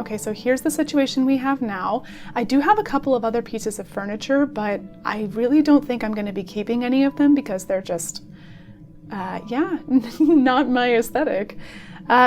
Okay, so here's the situation we have now. I do have a couple of other pieces of furniture, but I really don't think I'm going to be keeping any of them because they're just, not my aesthetic.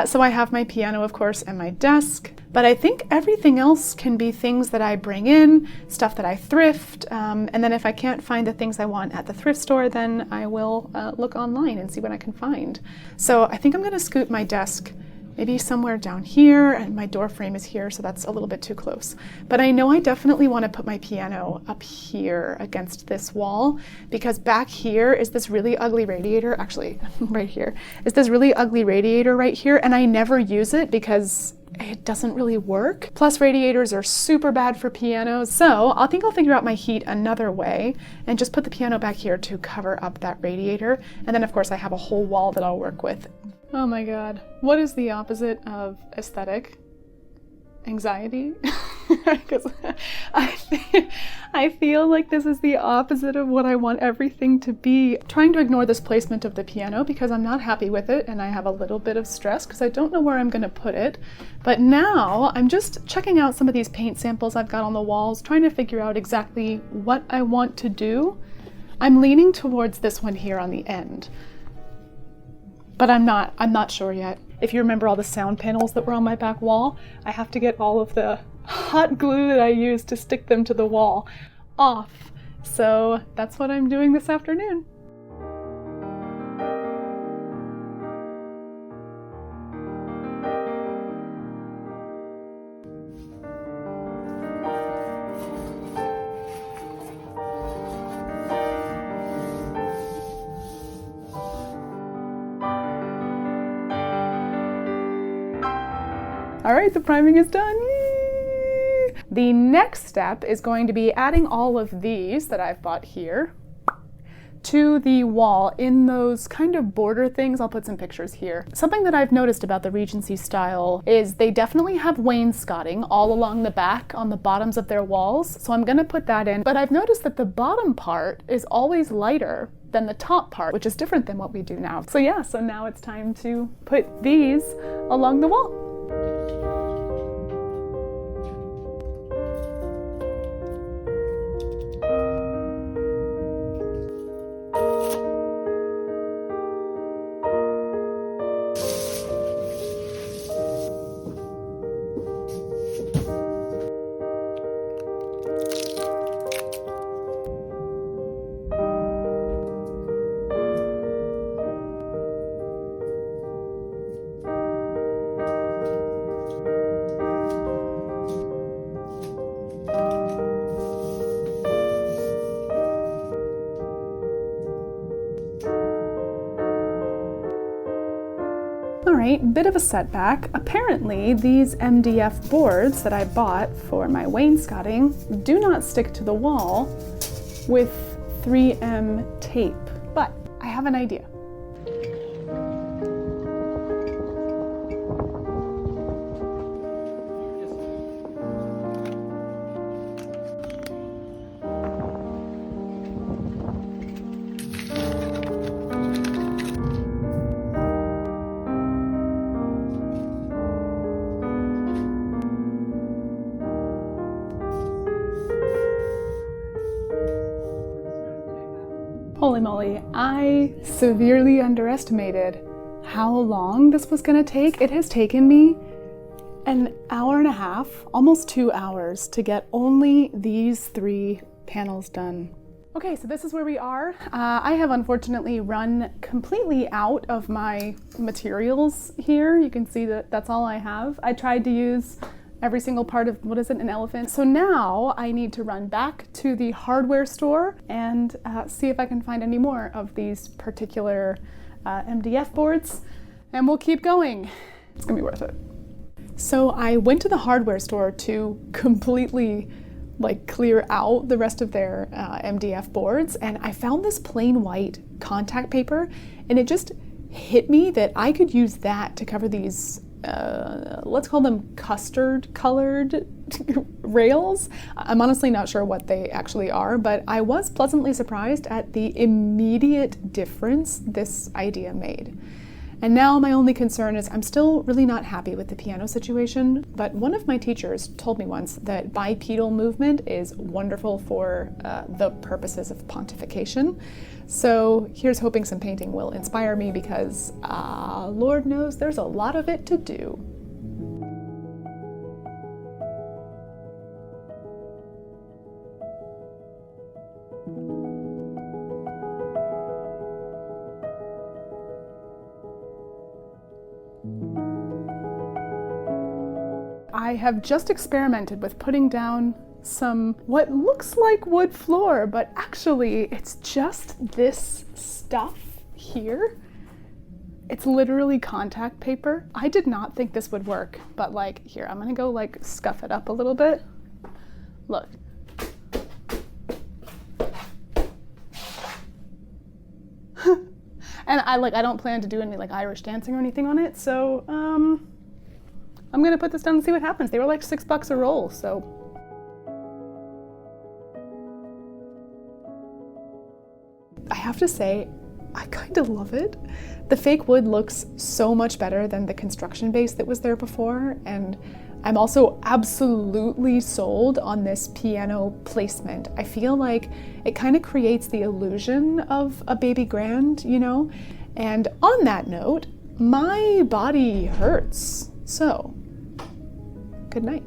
So I have my piano, of course, and my desk, but I think everything else can be things that I bring in, stuff that I thrift, and then if I can't find the things I want at the thrift store, then I will look online and see what I can find. So I think I'm going to scoot my desk maybe somewhere down here, and my door frame is here, so that's a little bit too close. But I know I definitely want to put my piano up here against this wall, because back here is this really ugly radiator, actually right here, is this really ugly radiator right here, and I never use it because it doesn't really work. Plus radiators are super bad for pianos, so I think I'll figure out my heat another way and just put the piano back here to cover up that radiator. And then of course I have a whole wall that I'll work with. Oh my god, what is the opposite of aesthetic? Anxiety? Because I feel like this is the opposite of what I want everything to be. I'm trying to ignore this placement of the piano because I'm not happy with it and I have a little bit of stress because I don't know where I'm going to put it. But now I'm just checking out some of these paint samples I've got on the walls, trying to figure out exactly what I want to do. I'm leaning towards this one here on the end, but I'm not sure yet. If you remember all the sound panels that were on my back wall, I have to get all of the hot glue that I used to stick them to the wall off. So that's what I'm doing this afternoon. All right, the priming is done. Yay! The next step is going to be adding all of these that I've bought here to the wall in those kind of border things. I'll put some pictures here. Something that I've noticed about the Regency style is they definitely have wainscoting all along the back on the bottoms of their walls. So I'm gonna put that in, but I've noticed that the bottom part is always lighter than the top part, which is different than what we do now. So yeah, so now it's time to put these along the wall. Alright, bit of a setback. Apparently these MDF boards that I bought for my wainscoting do not stick to the wall with 3M tape, but I have an idea. Holy moly, I severely underestimated how long this was gonna take. It has taken me an hour and a half, almost 2 hours, to get only these 3 panels done. Okay, so this is where we are. I have unfortunately run completely out of my materials here. You can see that that's all I have. I tried to use every single part of, what is it, an elephant? So now I need to run back to the hardware store and see if I can find any more of these particular MDF boards, and we'll keep going. It's gonna be worth it. So I went to the hardware store to completely clear out the rest of their MDF boards, and I found this plain white contact paper, and it just hit me that I could use that to cover these let's call them custard colored rails. I'm honestly not sure what they actually are, but I was pleasantly surprised at the immediate difference this idea made. And now my only concern is I'm still really not happy with the piano situation, but one of my teachers told me once that bipedal movement is wonderful for the purposes of pontification. So here's hoping some painting will inspire me because Lord knows there's a lot of it to do. I have just experimented with putting down some what looks like wood floor, but actually it's just this stuff here. It's literally contact paper. I did not think this would work, but like here, I'm gonna go like scuff it up a little bit. Look. And I don't plan to do any like Irish dancing or anything on it, so I'm gonna put this down and see what happens. They were like $6 a roll, so. I have to say, I kind of love it. The fake wood looks so much better than the construction base that was there before, and I'm also absolutely sold on this piano placement. I feel like it kind of creates the illusion of a baby grand, you know? And on that note, my body hurts, so good night.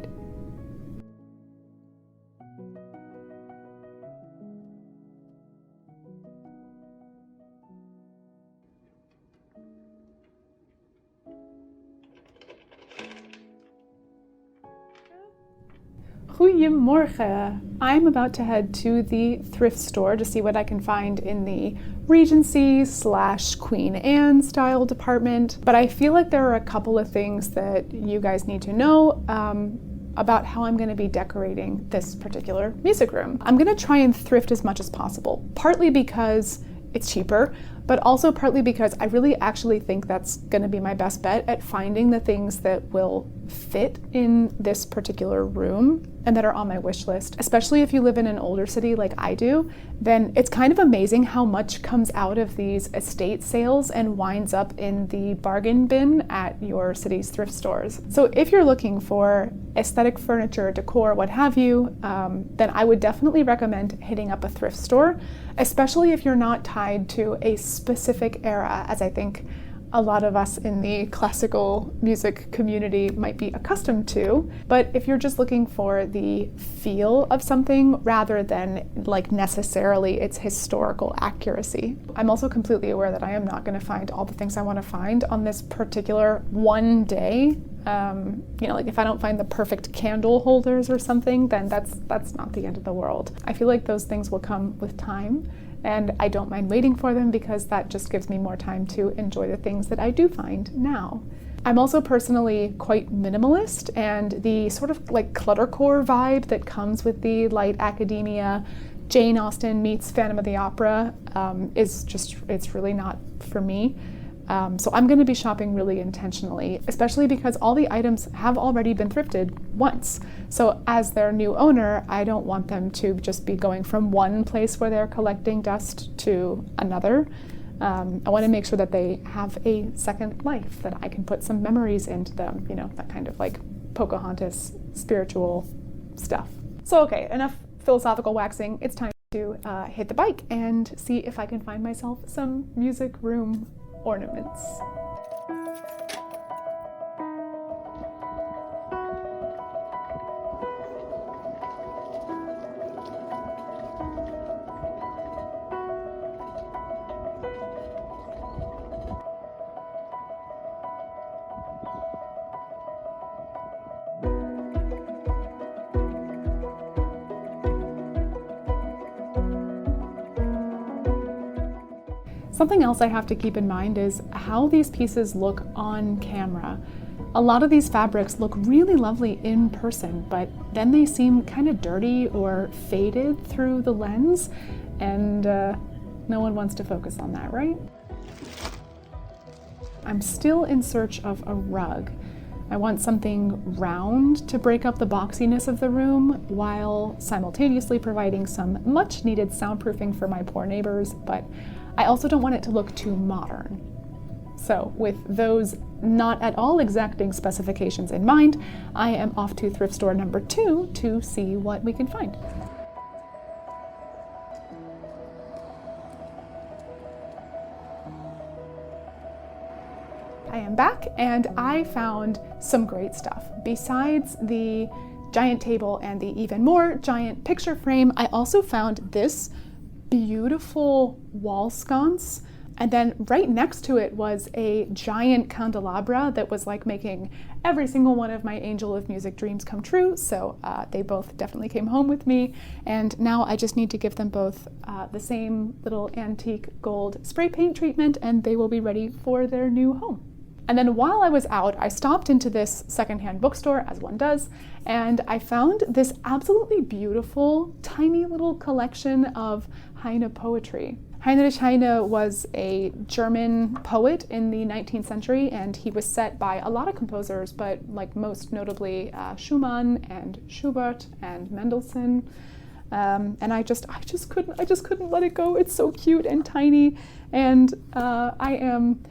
Goedemorgen. I'm about to head to the thrift store to see what I can find in the Regency/Queen Anne style department, but I feel like there are a couple of things that you guys need to know about how I'm going to be decorating this particular music room. I'm going to try and thrift as much as possible, partly because it's cheaper, but also partly because I really actually think that's going to be my best bet at finding the things that will fit in this particular room and that are on my wish list. Especially if you live in an older city like I do, then it's kind of amazing how much comes out of these estate sales and winds up in the bargain bin at your city's thrift stores. So if you're looking for aesthetic furniture, decor, what have you, then I would definitely recommend hitting up a thrift store, especially if you're not tied to a specific era, as I think a lot of us in the classical music community might be accustomed to. But if you're just looking for the feel of something rather than like necessarily its historical accuracy. I'm also completely aware that I am not going to find all the things I want to find on this particular one day. Like if I don't find the perfect candle holders or something, then that's not the end of the world. I feel like those things will come with time, and I don't mind waiting for them because that just gives me more time to enjoy the things that I do find now. I'm also personally quite minimalist, and the sort of like cluttercore vibe that comes with the light academia, Jane Austen meets Phantom of the Opera it's really not for me. So I'm going to be shopping really intentionally, especially because all the items have already been thrifted once. So as their new owner, I don't want them to just be going from one place where they're collecting dust to another. I want to make sure that they have a second life, that I can put some memories into them, that kind of like Pocahontas spiritual stuff. So okay, enough philosophical waxing. It's time to hit the bike and see if I can find myself some music room ornaments. Something else I have to keep in mind is how these pieces look on camera. A lot of these fabrics look really lovely in person, but then they seem kind of dirty or faded through the lens, and no one wants to focus on that, right? I'm still in search of a rug. I want something round to break up the boxiness of the room while simultaneously providing some much needed soundproofing for my poor neighbors, but I also don't want it to look too modern. So with those not at all exacting specifications in mind, I am off to thrift store number 2 to see what we can find. I am back and I found some great stuff. Besides the giant table and the even more giant picture frame, I also found this beautiful wall sconce. And then right next to it was a giant candelabra that was like making every single one of my Angel of Music dreams come true. So they both definitely came home with me. And now I just need to give them both the same little antique gold spray paint treatment, and they will be ready for their new home. And then while I was out, I stopped into this secondhand bookstore, as one does, and I found this absolutely beautiful, tiny little collection of Heine poetry. Heinrich Heine was a German poet in the 19th century, and he was set by a lot of composers, but like most notably Schumann and Schubert and Mendelssohn. And I just couldn't let it go. It's so cute and tiny, and I am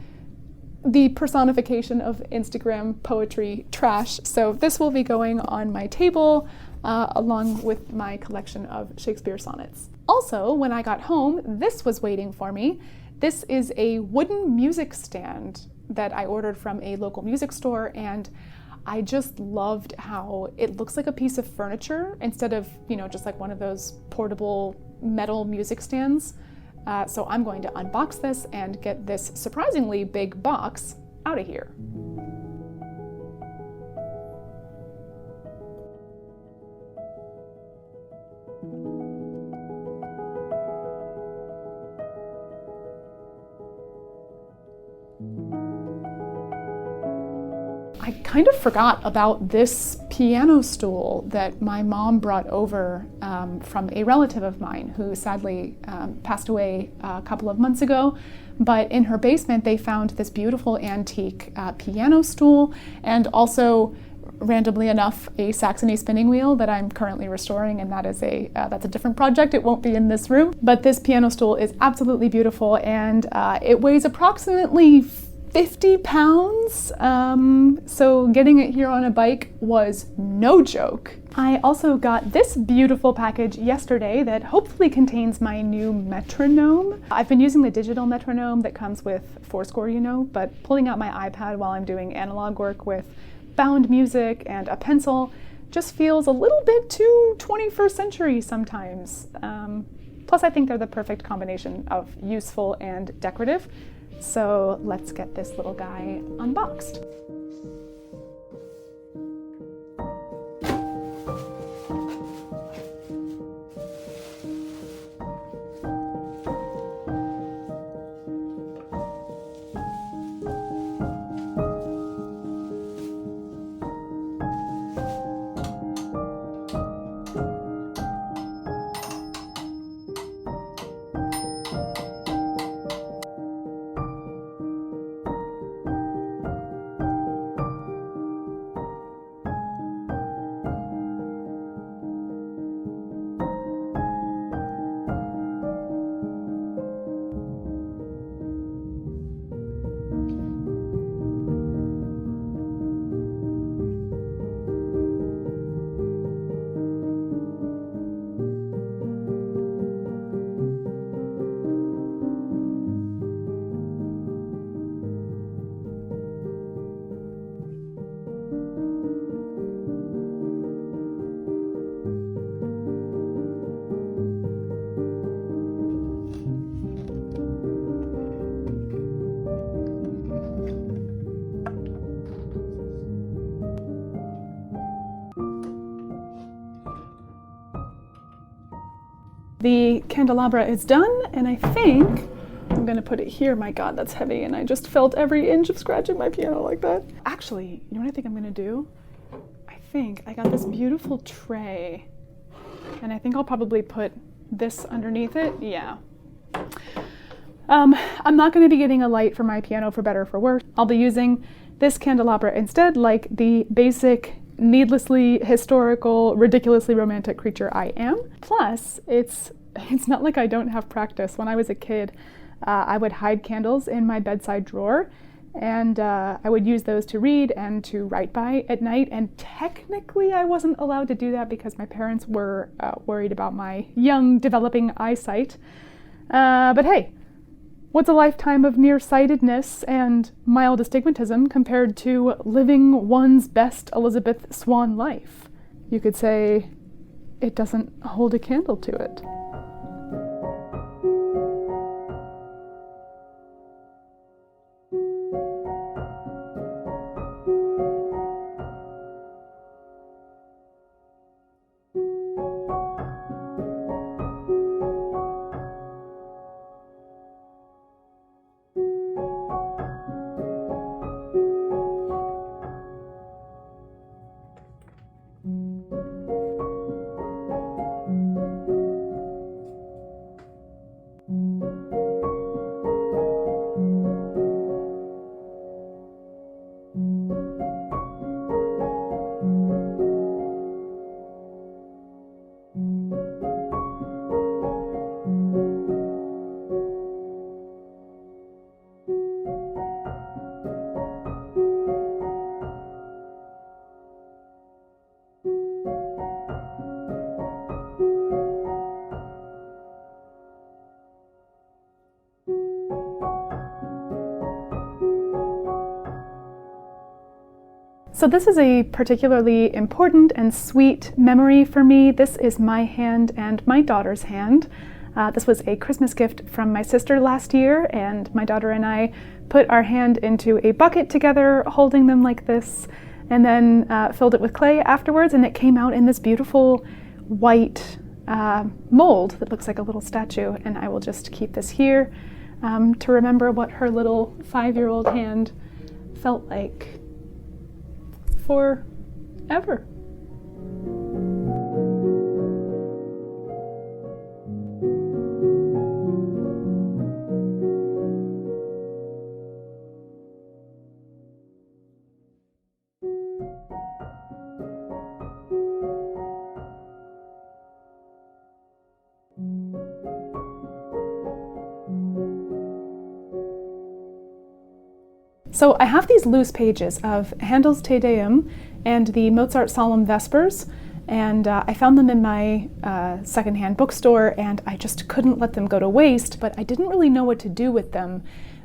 the personification of Instagram poetry trash. So this will be going on my table along with my collection of Shakespeare sonnets. Also, when I got home, this was waiting for me. This is a wooden music stand that I ordered from a local music store, and I just loved how it looks like a piece of furniture instead of, just like one of those portable metal music stands. So I'm going to unbox this and get this surprisingly big box out of here. I kind of forgot about this piano stool that my mom brought over from a relative of mine who sadly passed away a couple of months ago. But in her basement, they found this beautiful antique piano stool, and also, randomly enough, a Saxony spinning wheel that I'm currently restoring, and that's a different project. It won't be in this room. But this piano stool is absolutely beautiful, and it weighs approximately 50 pounds, so getting it here on a bike was no joke. I also got this beautiful package yesterday that hopefully contains my new metronome. I've been using the digital metronome that comes with Fourscore, but pulling out my iPad while I'm doing analog work with bound music and a pencil just feels a little bit too 21st century sometimes. Plus I think they're the perfect combination of useful and decorative. So let's get this little guy unboxed. The candelabra is done, and I think I'm gonna put it here. My God, that's heavy, and I just felt every inch of scratching my piano like that. Actually, you know what I think I'm gonna do? I think I got this beautiful tray, and I think I'll probably put this underneath it. Yeah. I'm not gonna be getting a light for my piano for better or for worse. I'll be using this candelabra instead, like the basic, needlessly historical, ridiculously romantic creature I am. Plus, it's not like I don't have practice. When I was a kid, I would hide candles in my bedside drawer, And I would use those to read and to write by at night. And technically I wasn't allowed to do that because my parents were worried about my young developing eyesight. But hey, what's a lifetime of nearsightedness and mild astigmatism compared to living one's best Elizabeth Swann life? You could say it doesn't hold a candle to it. So this is a particularly important and sweet memory for me. This is my hand and my daughter's hand. This was a Christmas gift from my sister last year, and my daughter and I put our hand into a bucket together, holding them like this, and then filled it with clay afterwards, and it came out in this beautiful white mold that looks like a little statue. And I will just keep this here to remember what her little 5-year-old hand felt like forever. So I have these loose pages of Handel's Te Deum and the Mozart Solemn Vespers, and I found them in my secondhand bookstore, and I just couldn't let them go to waste, but I didn't really know what to do with them.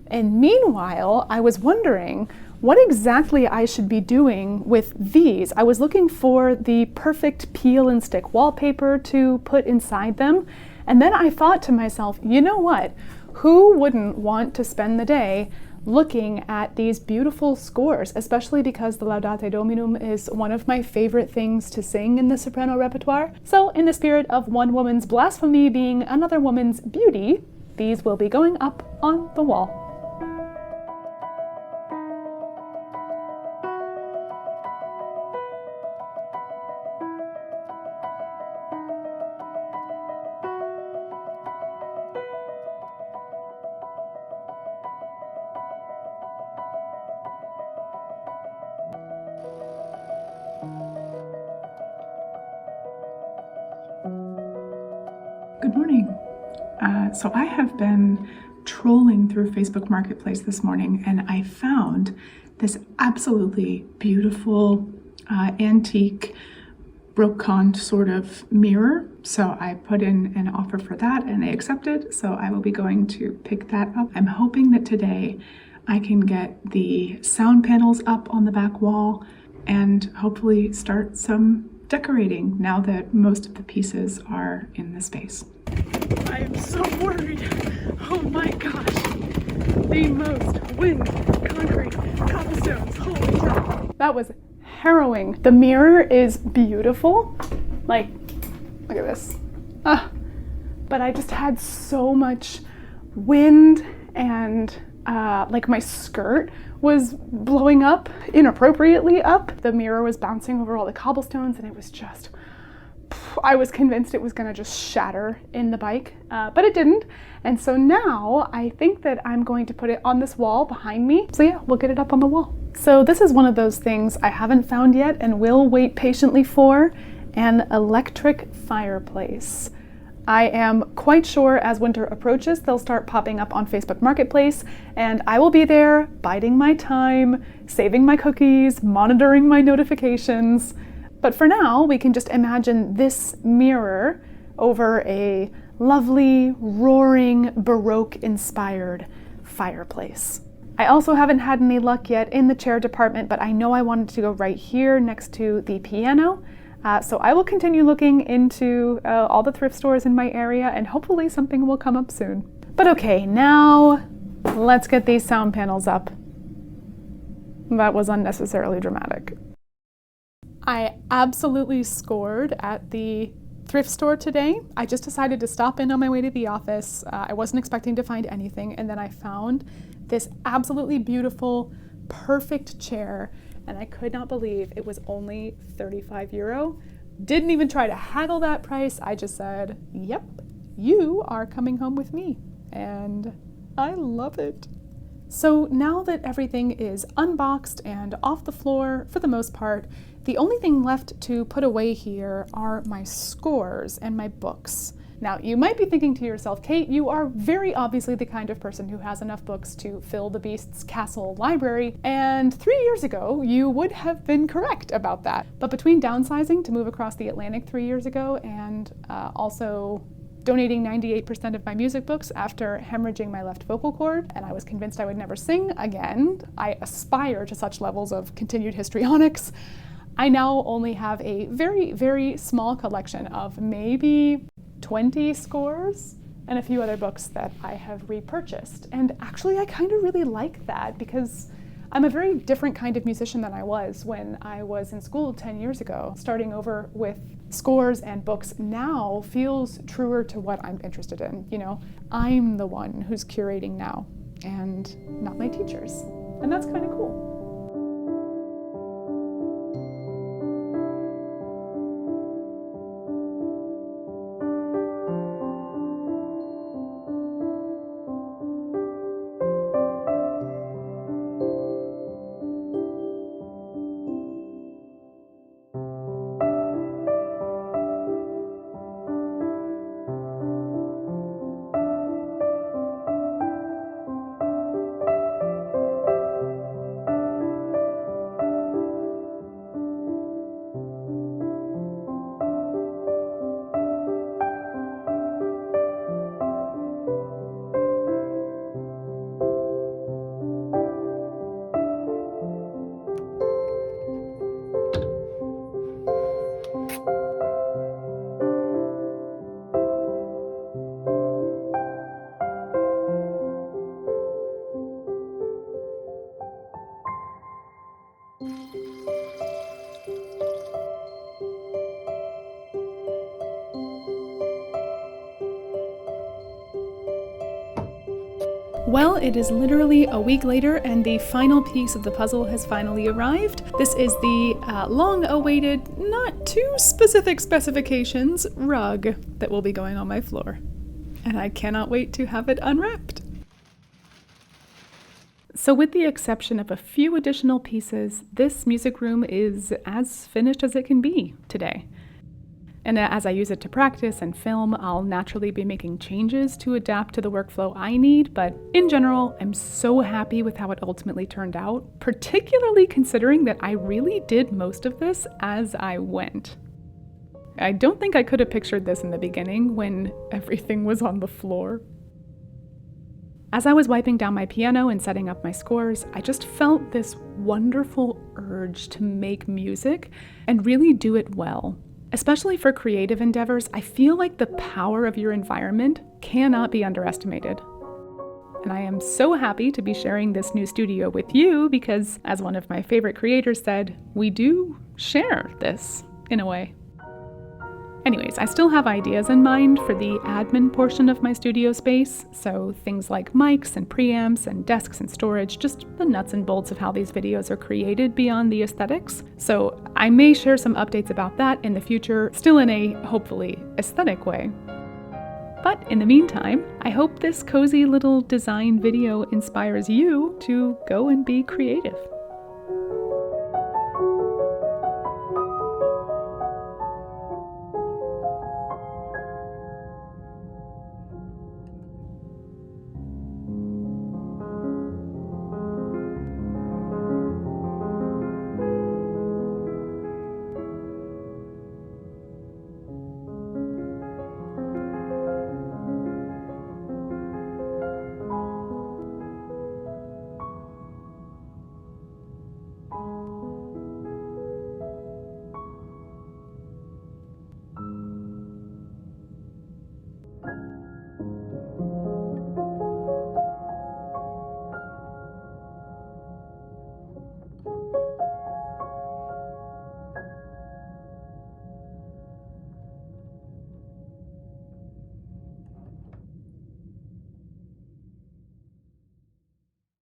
And meanwhile, I was wondering what exactly I should be doing with these. I was looking for the perfect peel and stick wallpaper to put inside them, and then I thought to myself, you know what? Who wouldn't want to spend the day looking at these beautiful scores, especially because the Laudate Dominum is one of my favorite things to sing in the soprano repertoire. So in the spirit of one woman's blasphemy being another woman's beauty, these will be going up on the wall. Good morning. So I have been trolling through Facebook Marketplace this morning, and I found this absolutely beautiful antique brocante sort of mirror. So I put in an offer for that and they accepted. So I will be going to pick that up. I'm hoping that today I can get the sound panels up on the back wall and hopefully start some decorating now that most of the pieces are in the space. I am so worried. Oh my gosh. The most wind, concrete, cobblestones, holy cow. That was harrowing. The mirror is beautiful. Like, look at this. But I just had so much wind, and like my skirt was blowing up, inappropriately up. The mirror was bouncing over all the cobblestones, and it was just, I was convinced it was gonna just shatter in the bike, but it didn't. And so now I think that I'm going to put it on this wall behind me. So yeah, we'll get it up on the wall. So this is one of those things I haven't found yet and will wait patiently for, an electric fireplace. I am quite sure as winter approaches, they'll start popping up on Facebook Marketplace, and I will be there biding my time, saving my cookies, monitoring my notifications. But for now, we can just imagine this mirror over a lovely, roaring, Baroque-inspired fireplace. I also haven't had any luck yet in the chair department, but I know I wanted to go right here next to the piano. So I will continue looking into all the thrift stores in my area, and hopefully something will come up soon. But okay, now let's get these sound panels up. That was unnecessarily dramatic. I absolutely scored at the thrift store today. I just decided to stop in on my way to the office. I wasn't expecting to find anything, and then I found this absolutely beautiful, perfect chair, and I could not believe it was only €35. Didn't even try to haggle that price. I just said, yep, you are coming home with me, and I love it. So now that everything is unboxed and off the floor for the most part, the only thing left to put away here are my scores and my books. Now, you might be thinking to yourself, Kate, you are very obviously the kind of person who has enough books to fill the Beast's castle library, and 3 years ago, you would have been correct about that. But between downsizing to move across the Atlantic 3 years ago and also donating 98% of my music books after hemorrhaging my left vocal cord, and I was convinced I would never sing again, I aspire to such levels of continued histrionics. I now only have a very, very small collection of maybe 20 scores and a few other books that I have repurchased. And actually, I kind of really like that because I'm a very different kind of musician than I was when I was in school 10 years ago. Starting over with scores and books now feels truer to what I'm interested in. You know, I'm the one who's curating now and not my teachers. And that's kind of cool. Well, it is literally a week later and the final piece of the puzzle has finally arrived. This is the long-awaited, not too specific specifications, rug that will be going on my floor. And I cannot wait to have it unwrapped. So with the exception of a few additional pieces, this music room is as finished as it can be today. And as I use it to practice and film, I'll naturally be making changes to adapt to the workflow I need, but in general, I'm so happy with how it ultimately turned out, particularly considering that I really did most of this as I went. I don't think I could have pictured this in the beginning when everything was on the floor. As I was wiping down my piano and setting up my scores, I just felt this wonderful urge to make music and really do it well. Especially for creative endeavors, I feel like the power of your environment cannot be underestimated. And I am so happy to be sharing this new studio with you because, as one of my favorite creators said, we do share this in a way. Anyways, I still have ideas in mind for the admin portion of my studio space, so things like mics and preamps and desks and storage, just the nuts and bolts of how these videos are created beyond the aesthetics. So I may share some updates about that in the future, still in a, hopefully, aesthetic way. But in the meantime, I hope this cozy little design video inspires you to go and be creative.